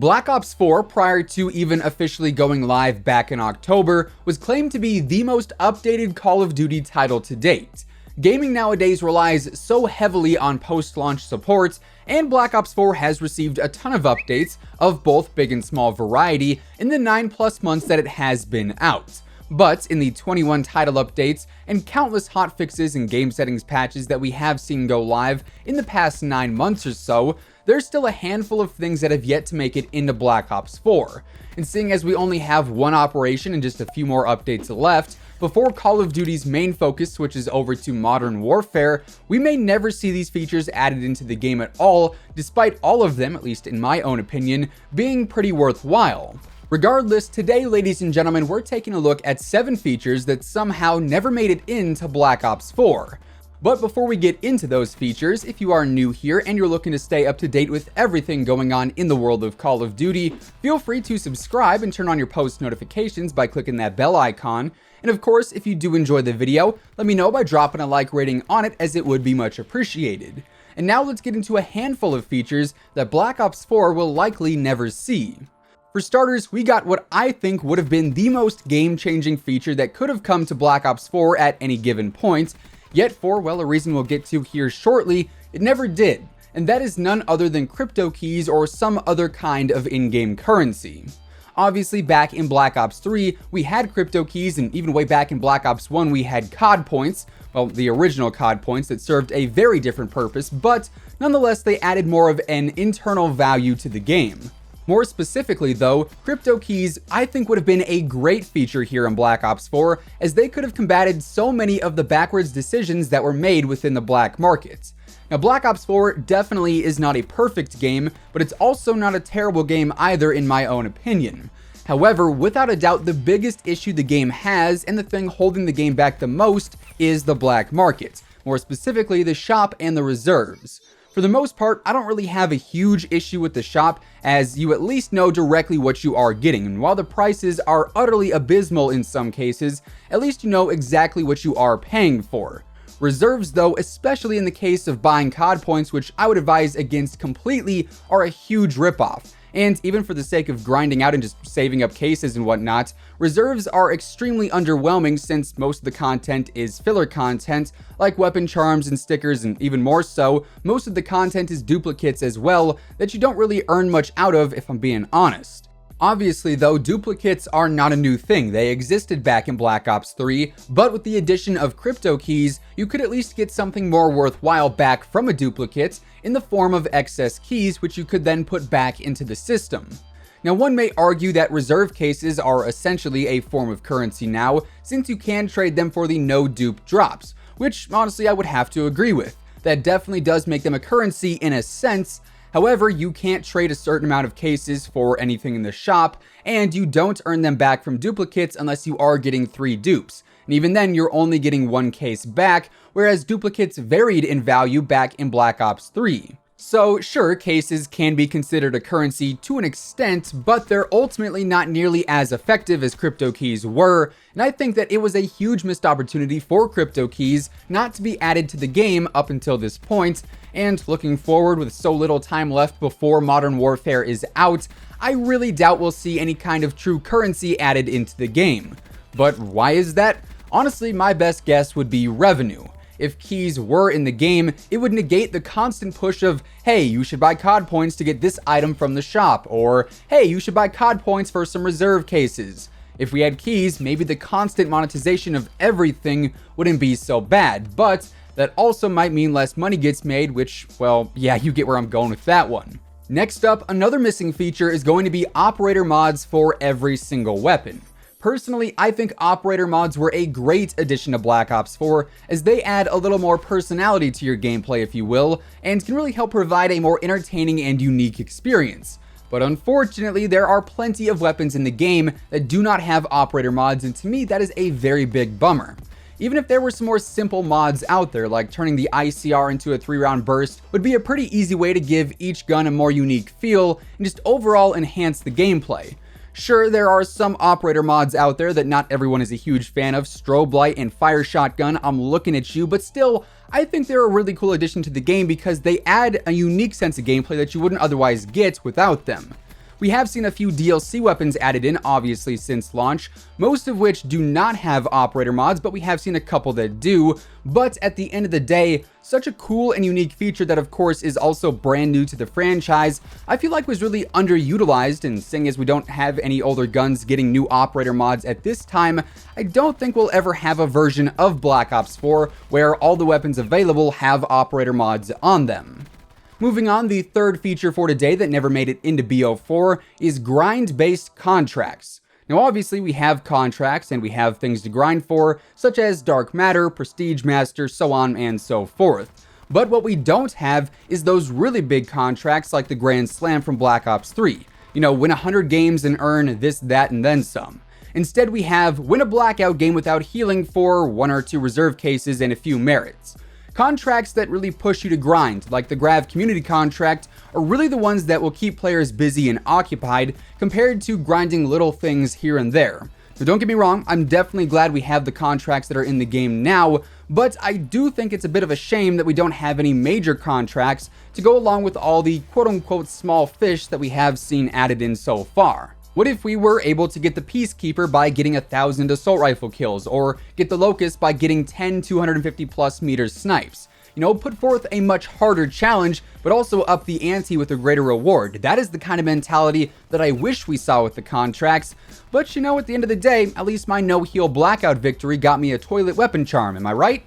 Black Ops 4, prior to even officially going live back in October, was claimed to be the most updated Call of Duty title to date. Gaming nowadays relies so heavily on post-launch support, and Black Ops 4 has received a ton of updates of both big and small variety in the 9+ months that it has been out. But in the 21 title updates and countless hotfixes and game settings patches that we have seen go live in the past 9 months or so, there's still a handful of things that have yet to make it into Black Ops 4. And seeing as we only have one operation and just a few more updates left, before Call of Duty's main focus switches over to Modern Warfare, we may never see these features added into the game at all, despite all of them, at least in my own opinion, being pretty worthwhile. Regardless, today, ladies and gentlemen, we're taking a look at 7 features that somehow never made it into Black Ops 4. But before we get into those features, if you are new here and you're looking to stay up to date with everything going on in the world of Call of Duty, feel free to subscribe and turn on your post notifications by clicking that bell icon. And of course, if you do enjoy the video, let me know by dropping a like rating on it, as it would be much appreciated. And now let's get into a handful of features that Black Ops 4 will likely never see. For starters, we got what I think would have been the most game-changing feature that could have come to Black Ops 4 at any given point, yet for, well, a reason we'll get to here shortly, it never did, and that is none other than Cryptokeys or some other kind of in-game currency. Obviously, back in Black Ops 3, we had Cryptokeys, and even way back in Black Ops 1, we had COD points, well, the original COD points that served a very different purpose, but nonetheless, they added more of an internal value to the game. More specifically though, Cryptokeys I think would have been a great feature here in Black Ops 4, as they could have combated so many of the backwards decisions that were made within the black market. Now, Black Ops 4 definitely is not a perfect game, but it's also not a terrible game either in my own opinion. However, without a doubt, the biggest issue the game has, and the thing holding the game back the most, is the black market. More specifically, the shop and the reserves. For the most part, I don't really have a huge issue with the shop, as you at least know directly what you are getting, and while the prices are utterly abysmal in some cases, at least you know exactly what you are paying for. Reserves though, especially in the case of buying COD points, which I would advise against completely, are a huge ripoff. And even for the sake of grinding out and just saving up cases and whatnot, reserves are extremely underwhelming since most of the content is filler content, like weapon charms and stickers, and even more so, most of the content is duplicates as well, that you don't really earn much out of, if I'm being honest. Obviously though, duplicates are not a new thing. They existed back in Black Ops 3, but with the addition of Cryptokeys, you could at least get something more worthwhile back from a duplicate in the form of excess keys, which you could then put back into the system. Now, one may argue that reserve cases are essentially a form of currency now, since you can trade them for the no dupe drops, which honestly I would have to agree with. That definitely does make them a currency in a sense. However, you can't trade a certain amount of cases for anything in the shop, and you don't earn them back from duplicates unless you are getting 3 dupes. And even then, you're only getting 1 case back, whereas duplicates varied in value back in Black Ops 3. So sure, cases can be considered a currency to an extent, but they're ultimately not nearly as effective as Cryptokeys were, and I think that it was a huge missed opportunity for Cryptokeys not to be added to the game up until this point. And looking forward, with so little time left before Modern Warfare is out, I really doubt we'll see any kind of true currency added into the game. But why is that? Honestly, my best guess would be revenue. If keys were in the game, it would negate the constant push of, hey, you should buy COD points to get this item from the shop, or hey, you should buy COD points for some reserve cases. If we had keys, maybe the constant monetization of everything wouldn't be so bad, but that also might mean less money gets made, which, well, yeah, you get where I'm going with that one. Next up, another missing feature is going to be operator mods for every single weapon. Personally, I think operator mods were a great addition to Black Ops 4, as they add a little more personality to your gameplay, if you will, and can really help provide a more entertaining and unique experience. But unfortunately, there are plenty of weapons in the game that do not have operator mods, and to me, that is a very big bummer. Even if there were some more simple mods out there, like turning the ICR into a 3-round burst, would be a pretty easy way to give each gun a more unique feel and just overall enhance the gameplay. Sure, there are some operator mods out there that not everyone is a huge fan of, strobe light and fire shotgun, I'm looking at you, but still, I think they're a really cool addition to the game because they add a unique sense of gameplay that you wouldn't otherwise get without them. We have seen a few DLC weapons added in, obviously, since launch, most of which do not have operator mods, but we have seen a couple that do. But at the end of the day, such a cool and unique feature that of course is also brand new to the franchise, I feel like was really underutilized, and seeing as we don't have any older guns getting new operator mods at this time, I don't think we'll ever have a version of Black Ops 4 where all the weapons available have operator mods on them. Moving on, the third feature for today that never made it into BO4 is grind-based contracts. Now obviously we have contracts and we have things to grind for, such as Dark Matter, Prestige Master, so on and so forth. But what we don't have is those really big contracts like the Grand Slam from Black Ops 3. You know, win 100 games and earn this, that, and then some. Instead we have win a blackout game without healing for 1 or 2 reserve cases and a few merits. Contracts that really push you to grind, like the Grav Community contract, are really the ones that will keep players busy and occupied compared to grinding little things here and there. So don't get me wrong, I'm definitely glad we have the contracts that are in the game now, but I do think it's a bit of a shame that we don't have any major contracts to go along with all the quote-unquote small fish that we have seen added in so far. What if we were able to get the Peacekeeper by getting 1,000 assault rifle kills, or get the Locust by getting 10 250 plus meters snipes? You know, put forth a much harder challenge, but also up the ante with a greater reward. That is the kind of mentality that I wish we saw with the contracts. But you know, at the end of the day, at least my no-heal blackout victory got me a toilet weapon charm, am I right?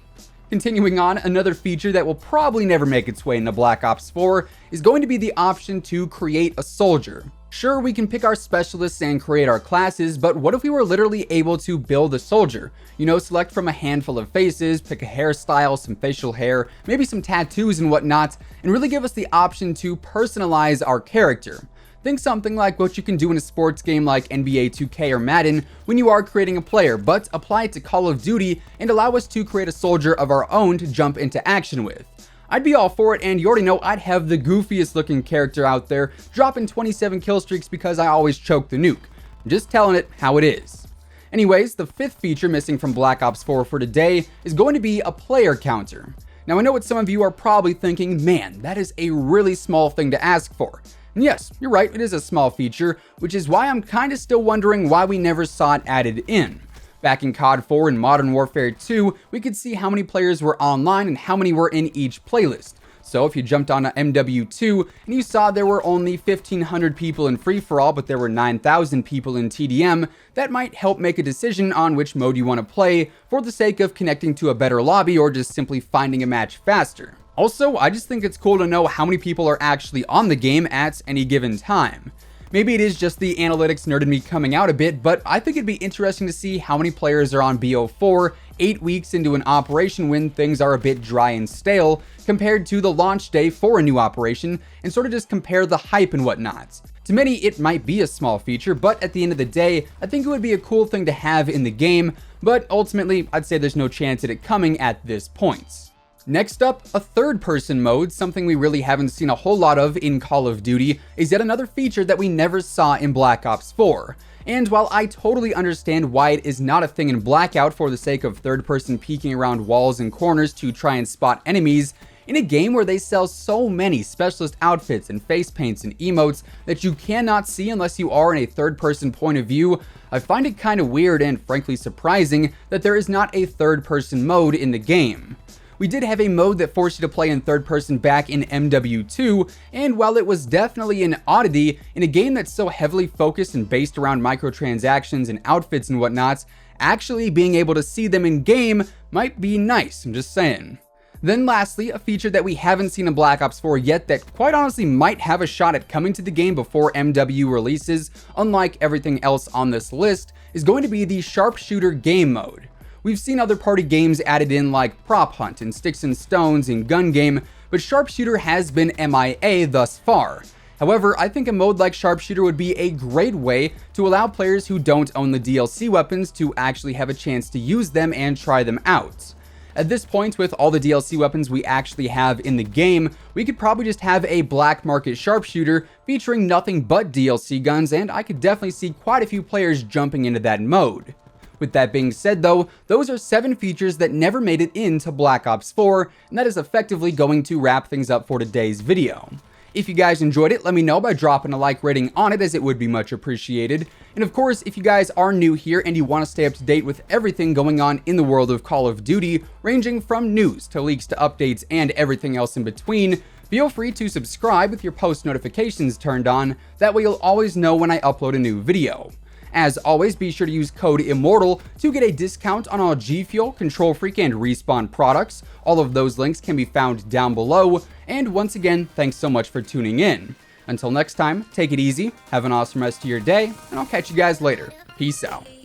Continuing on, another feature that will probably never make its way into Black Ops 4 is going to be the option to create a soldier. Sure, we can pick our specialists and create our classes, but what if we were literally able to build a soldier? You know, select from a handful of faces, pick a hairstyle, some facial hair, maybe some tattoos and whatnot, and really give us the option to personalize our character. Think something like what you can do in a sports game like NBA 2K or Madden when you are creating a player, but apply it to Call of Duty and allow us to create a soldier of our own to jump into action with. I'd be all for it, and you already know I'd have the goofiest looking character out there, dropping 27 kill streaks because I always choke the nuke. I'm just telling it how it is. Anyways, the fifth feature missing from Black Ops 4 for today is going to be a player counter. Now I know what some of you are probably thinking, man, that is a really small thing to ask for. And yes, you're right, it is a small feature, which is why I'm kinda still wondering why we never saw it added in. Back in COD 4 and Modern Warfare 2, we could see how many players were online and how many were in each playlist. So if you jumped on a MW2 and you saw there were only 1,500 people in free-for-all, but there were 9,000 people in TDM, that might help make a decision on which mode you want to play for the sake of connecting to a better lobby or just simply finding a match faster. Also, I just think it's cool to know how many people are actually on the game at any given time. Maybe it is just the analytics nerd in me coming out a bit, but I think it'd be interesting to see how many players are on BO4 8 weeks into an operation when things are a bit dry and stale, compared to the launch day for a new operation, and sort of just compare the hype and whatnot. To many, it might be a small feature, but at the end of the day, I think it would be a cool thing to have in the game, but ultimately, I'd say there's no chance at it coming at this point. Next up, a third-person mode, something we really haven't seen a whole lot of in Call of Duty, is yet another feature that we never saw in Black Ops 4. And while I totally understand why it is not a thing in Blackout for the sake of third-person peeking around walls and corners to try and spot enemies, in a game where they sell so many specialist outfits and face paints and emotes that you cannot see unless you are in a third-person point of view, I find it kind of weird and frankly surprising that there is not a third-person mode in the game. We did have a mode that forced you to play in third person back in MW2, and while it was definitely an oddity, in a game that's so heavily focused and based around microtransactions and outfits and whatnot, actually being able to see them in game might be nice, I'm just saying. Then lastly, a feature that we haven't seen in Black Ops 4 yet that quite honestly might have a shot at coming to the game before MW releases, unlike everything else on this list, is going to be the Sharpshooter game mode. We've seen other party games added in like Prop Hunt and Sticks and Stones and Gun Game, but Sharpshooter has been MIA thus far. However, I think a mode like Sharpshooter would be a great way to allow players who don't own the DLC weapons to actually have a chance to use them and try them out. At this point, with all the DLC weapons we actually have in the game, we could probably just have a black market Sharpshooter featuring nothing but DLC guns, and I could definitely see quite a few players jumping into that mode. With that being said though, those are 7 features that never made it into Black Ops 4, and that is effectively going to wrap things up for today's video. If you guys enjoyed it, let me know by dropping a like rating on it, as it would be much appreciated. And of course, if you guys are new here and you want to stay up to date with everything going on in the world of Call of Duty, ranging from news to leaks to updates and everything else in between, feel free to subscribe with your post notifications turned on. That way you'll always know when I upload a new video. As always, be sure to use code IMMORTAL to get a discount on all G Fuel, Control Freak, and Respawn products. All of those links can be found down below. And once again, thanks so much for tuning in. Until next time, take it easy, have an awesome rest of your day, and I'll catch you guys later. Peace out.